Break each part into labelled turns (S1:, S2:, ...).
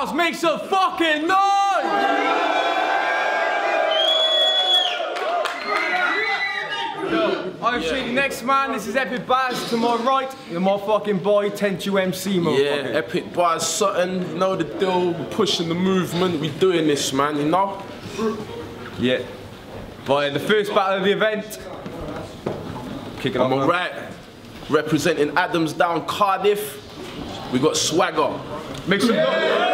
S1: house, make some fucking noise! I'm Shaydee Nexman, this is Epic Bars. To my right, you're my fucking boy, Tenchoo MC, motherfucker.
S2: Yeah, Epic Bars, something, you know the deal, we're pushing the movement, we doing this, man, you know?
S1: Yeah. But the first battle of the event, kick it off.
S2: Alright, representing Adams down Cardiff, we got Swagga.
S1: Make some noise.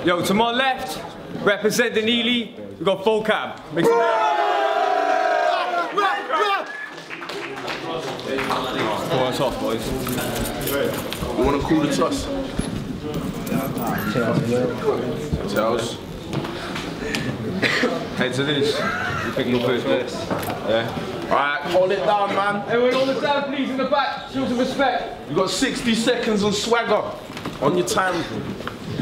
S1: Yo, to my left, representing Ely, we got Vocab. Make some noise. Oh, it's off, boys.
S2: You wanna call the toss? Tails.
S1: Heads of this. You're picking up first place. Yeah.
S2: Alright, hold it down, man.
S1: Everyone hold it down, please, in the back. Show some respect.
S2: You got 60 seconds on Swagga. On your time.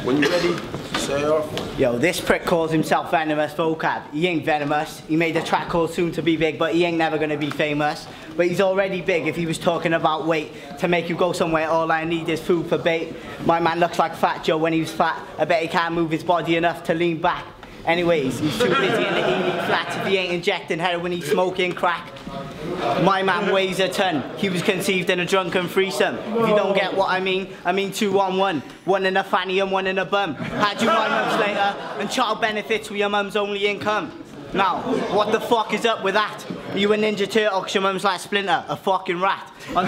S2: When you're ready, say off.
S3: Yo, this prick calls himself Venomous Vocab. He ain't venomous. He made a track called Soon to Be Big, but he ain't never gonna be famous. But he's already big if he was talking about weight. To make you go somewhere, all I need is food for bait. My man looks like Fat Joe when he was fat. I bet he can't move his body enough to lean back. Anyways, he's too busy in the Ely flats. If he ain't injecting heroin, he's smoking crack. My man weighs a ton. He was conceived in a drunken threesome. If you don't get what I mean 2 on 1. One in a fanny and one in a bum. Had you 9 months later, and child benefits were your mum's only income. Now, what the fuck is up with that? Are you a Ninja Turtle because your mum's like Splinter, a fucking rat? On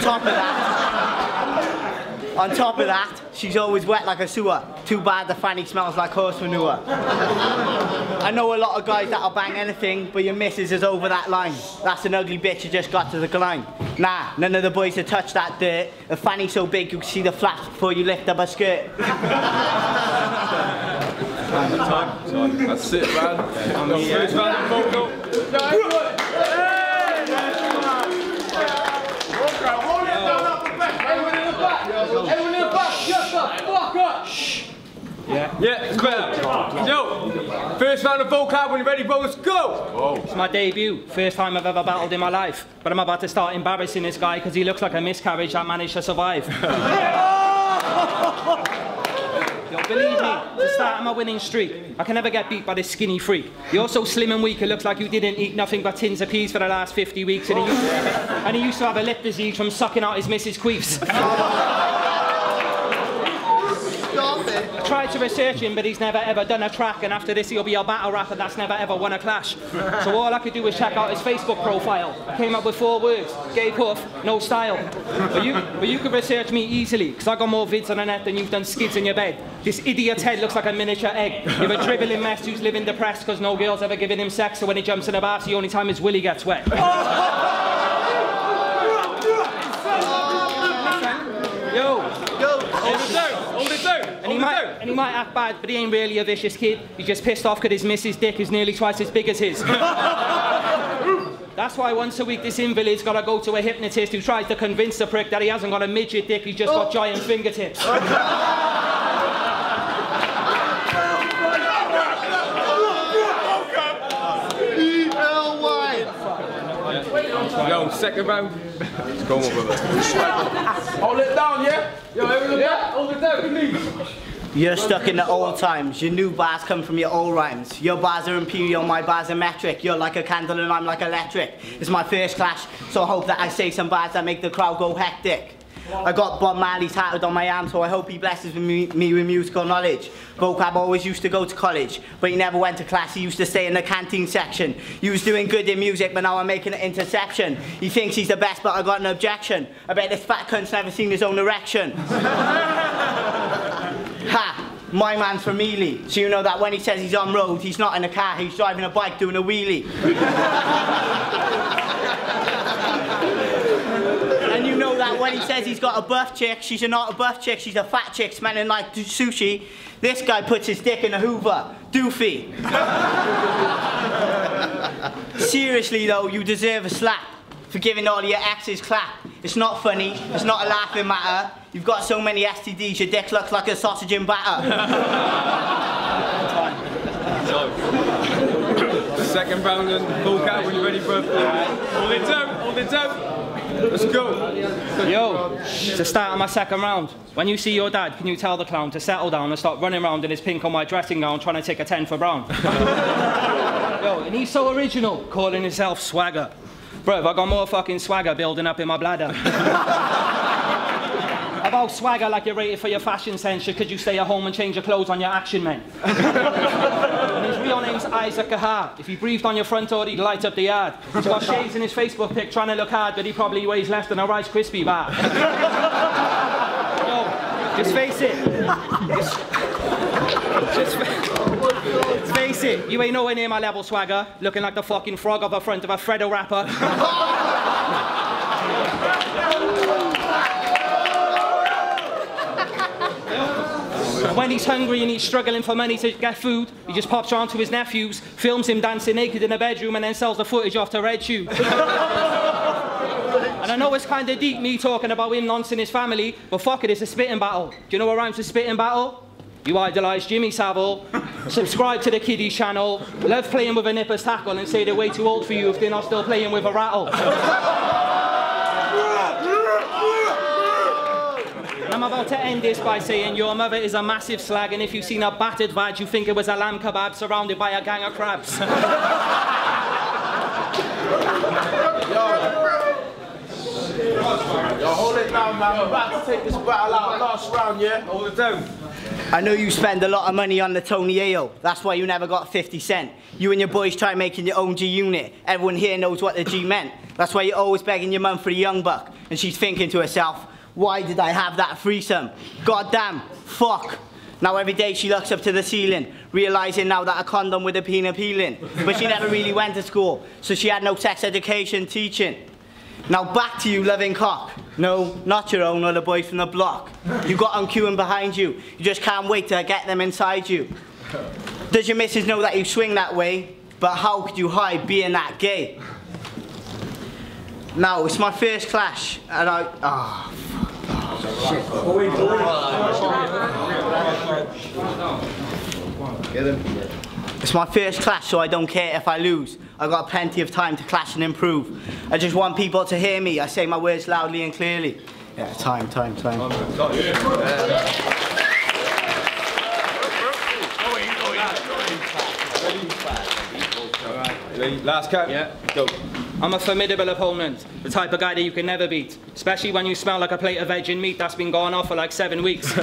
S3: top of that, she's always wet like a sewer. Too bad the fanny smells like horse manure. I know a lot of guys that'll bang anything, but your missus is over that line. That's an ugly bitch you just got to the line. Nah, none of the boys have touched that dirt. A fanny so big you can see the flaps before you lift up a skirt.
S2: That's it, man.
S1: First round of vocal. Everyone in the back, shut the fuck up! Shh. Yeah, it's better. Yo, first round of Vocab, when you're ready, bro, let's go!
S4: Whoa. It's my debut, first time I've ever battled in my life. But I'm about to start embarrassing this guy because he looks like a miscarriage that managed to survive. Yo, believe me, to start on my winning streak, I can never get beat by this skinny freak. You're so slim and weak, it looks like you didn't eat nothing but tins of peas for the last 50 weeks, and he used to have a lip disease from sucking out his missus' queefs. I tried to research him, but he's never ever done a track, and after this he'll be a battle rapper that's never ever won a clash. So all I could do was check out his Facebook profile. I came up with 4 words: gay puff, no style. But you could research me easily, because I got more vids on the net than you've done skids in your bed. This idiot's head looks like a miniature egg. You're a dribbling mess who's living depressed because no girl's ever given him sex, so when he jumps in the bath, the only time his willy gets wet. And he might act bad, but he ain't really a vicious kid. He's just pissed off because his missus' dick is nearly twice as big as his. That's why once a week this invalid's got to go to a hypnotist who tries to convince the prick that he hasn't got a midget dick, he's just got giant fingertips.
S1: Yo, second round. Let's go on, brother.
S2: Hold it down, yeah?
S1: Yo, everyone back, hold it down, please.
S3: You're stuck in the old times. Your new bars come from your old rhymes. Your bars are imperial, my bars are metric. You're like a candle and I'm like electric. It's my first clash, so I hope that I say some bars that make the crowd go hectic. I got Bob Marley tattooed on my arm, so I hope he blesses me with musical knowledge. Vocab always used to go to college, but he never went to class, he used to stay in the canteen section. He was doing good in music, but now I'm making an interception. He thinks he's the best, but I got an objection. I bet this fat cunt's never seen his own erection. Ha! My man's from Ely, so you know that when he says he's on road, he's not in a car, he's driving a bike doing a wheelie. And you know that when he says he's got a buff chick, she's not a buff chick, she's a fat chick smelling like sushi. This guy puts his dick in a Hoover. Doofy. Seriously though, you deserve a slap for giving all your exes clap. It's not funny, it's not a laughing matter. You've got so many STDs, your dick looks like a sausage in batter.
S1: Second round and Vocab, when you're ready, bro. Hold it down, hold it down. Let's go.
S4: Yo, it's the start of my second round. When you see your dad, can you tell the clown to settle down and stop running around in his pink and white dressing gown trying to take a 10 for Brown? Yo, and he's so original, calling himself Swagga. Bro, I got more fucking swagger building up in my bladder. About swagger like you're rated for your fashion sense, could you stay at home and change your clothes on your action men? And his real name's Isaac Kahar. If he breathed on your front door, he'd light up the yard. He's got shades in his Facebook pic trying to look hard, but he probably weighs less than a Rice Krispie bar. Yo, just face it. Just face it, you ain't nowhere near my level, Swagger. Looking like the fucking frog off the front of a Freddo wrapper. When he's hungry and he's struggling for money to get food, he just pops round to his nephews, films him dancing naked in a bedroom, and then sells the footage off to RedTube. And I know it's kind of deep, me talking about him noncing his family, but fuck it, it's a spitting battle. Do you know what rhymes with spitting battle? You idolise Jimmy Savile, subscribe to the kiddies channel, love playing with a nipper's tackle, and say they're way too old for you if they're not still playing with a rattle. I'm about to end this by saying your mother is a massive slag, and if you've seen a battered vag, you think it was a lamb kebab surrounded by a gang of crabs.
S2: Yo, hold it down, man. We're about to take this battle out last round, yeah?
S1: Hold it down.
S3: I know you spend a lot of money on the Tony Ayo. That's why you never got 50 cent. You and your boys try making your own G-Unit. Everyone here knows what the G meant. That's why you're always begging your mum for a young buck. And she's thinking to herself, why did I have that threesome? God damn, fuck. Now every day she looks up to the ceiling, realising now that a condom would have been appealing. But she never really went to school, so she had no sex education teaching. Now back to you loving cock. No, not your own or the boy from the block. You got them queuing behind you. You just can't wait to get them inside you. Does your missus know that you swing that way? But how could you hide being that gay? Now, it's my first clash, and It's my first clash, so I don't care if I lose. I've got plenty of time to clash and improve. I just want people to hear me. I say my words loudly and clearly. Yeah, time.
S1: Last cut.
S4: Yeah, go. I'm a formidable opponent, the type of guy that you can never beat, especially when you smell like a plate of veg meat that's been going off for like 7 weeks.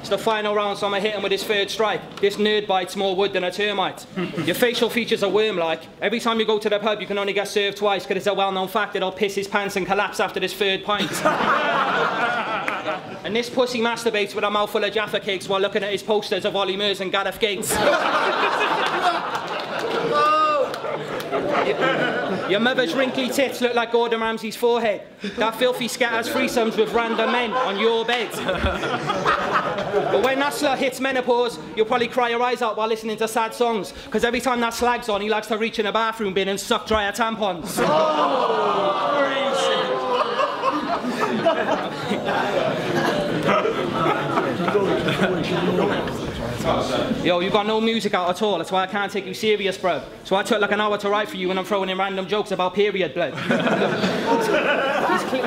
S4: It's the final round, so I'm gonna hit him with his third strike. This nerd bites more wood than a termite. Your facial features are worm-like. Every time you go to the pub, you can only get served twice, because it's a well-known fact that he'll piss his pants and collapse after his third pint. And this pussy masturbates with a mouthful of Jaffa cakes while looking at his posters of Ollie Murs and Gareth Gates. Your mother's wrinkly tits look like Gordon Ramsay's forehead. That filthy scat has threesomes with random men on your bed. But when that slut hits menopause, you'll probably cry your eyes out while listening to sad songs, because every time that slag's on, he likes to reach in a bathroom bin and suck dry tampons. Yo, you got no music out at all, that's why I can't take you serious, bro. So I took like an hour to write for you and I'm throwing in random jokes about period blood.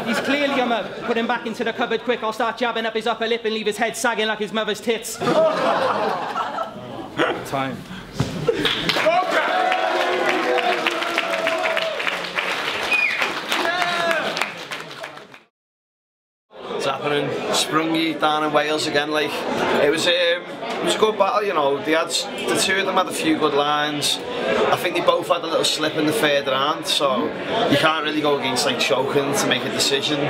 S4: He's clearly a mug. Put him back into the cupboard quick, I'll start jabbing up his upper lip and leave his head sagging like his mother's tits. Time.
S5: It's happening. Sprungy down in Wales again. Like it was a good battle, you know. The two of them had a few good lines. I think they both had a little slip in the third round, so you can't really go against like choking to make a decision.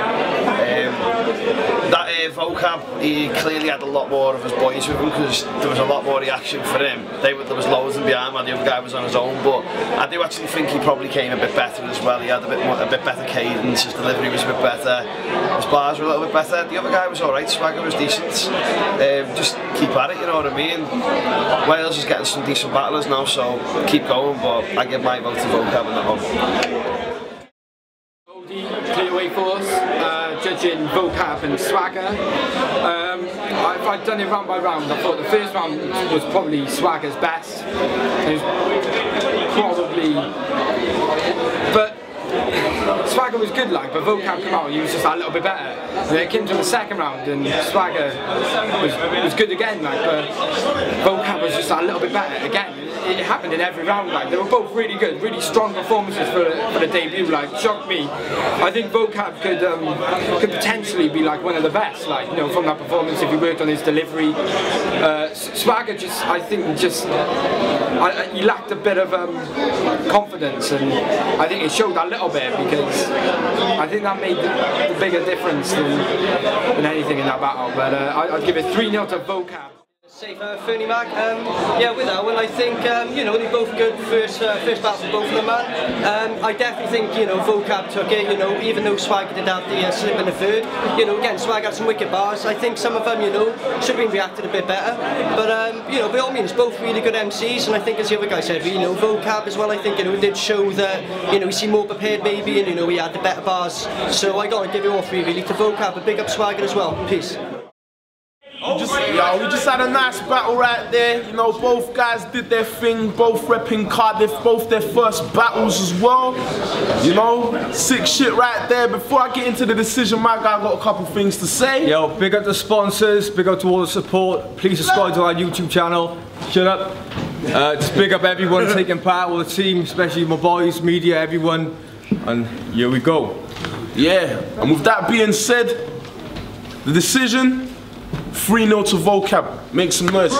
S5: That Vocab, he clearly had a lot more of his boys with him because there was a lot more reaction for him. There was loads in behind while the other guy was on his own, but I do actually think he probably came a bit better as well. He had a bit better cadence, his delivery was a bit better, his bars were a little bit better. The other guy was alright, Swagga was decent. Just keep at it, you know what I mean? Wales is getting some decent battlers now, so keep going, but I give my vote to Vocab on that one.
S6: Clear way for us, judging Vocab and Swagga. If I'd done it round by round, I thought the first round was probably Swagga's best. It was probably, but Swagga was good, like, but Vocab came out and he was just a little bit better. And then it came to the second round and Swagga was good again, like, but Vocab was just a little bit better again. It happened in every round, like, they were both really good, really strong performances for the debut, like, shocked me. I think Vocab could potentially be like one of the best, like, you know, from that performance if he worked on his delivery. Swagga he lacked a bit of confidence, and I think it showed a little bit because I think that made the bigger difference than anything in that battle. But I'd give it 3-0 to Vocab.
S7: Safe, Fernie Mac. Yeah, with that one, I think you know, they're both good first battle for both of them, man. I definitely think, you know, Vocab took it. You know, even though Swagga did have the slip in the third, you know, again, Swagga had some wicked bars. I think some of them, you know, should have been reacted a bit better. But you know, by all means, both really good MCs, and I think, as the other guy said, you know, Vocab as well. I think, you know, did show that, you know, he seemed more prepared maybe, and you know, he had the better bars. So I gotta give it all 3 really to Vocab, but big up Swagga as well. Peace.
S2: We just had a nice battle right there. You know, both guys did their thing, both repping Cardiff, both their first battles as well. You know, sick shit right there. Before I get into the decision, my guy got a couple things to say.
S1: Yo, big up the sponsors, big up to all the support. Please subscribe to our YouTube channel. Shut up. Just big up everyone taking part, all the team, especially my boys, media, everyone. And here we go.
S2: Yeah, and with that being said, the decision, 3-0 to Vocab. Make some noise.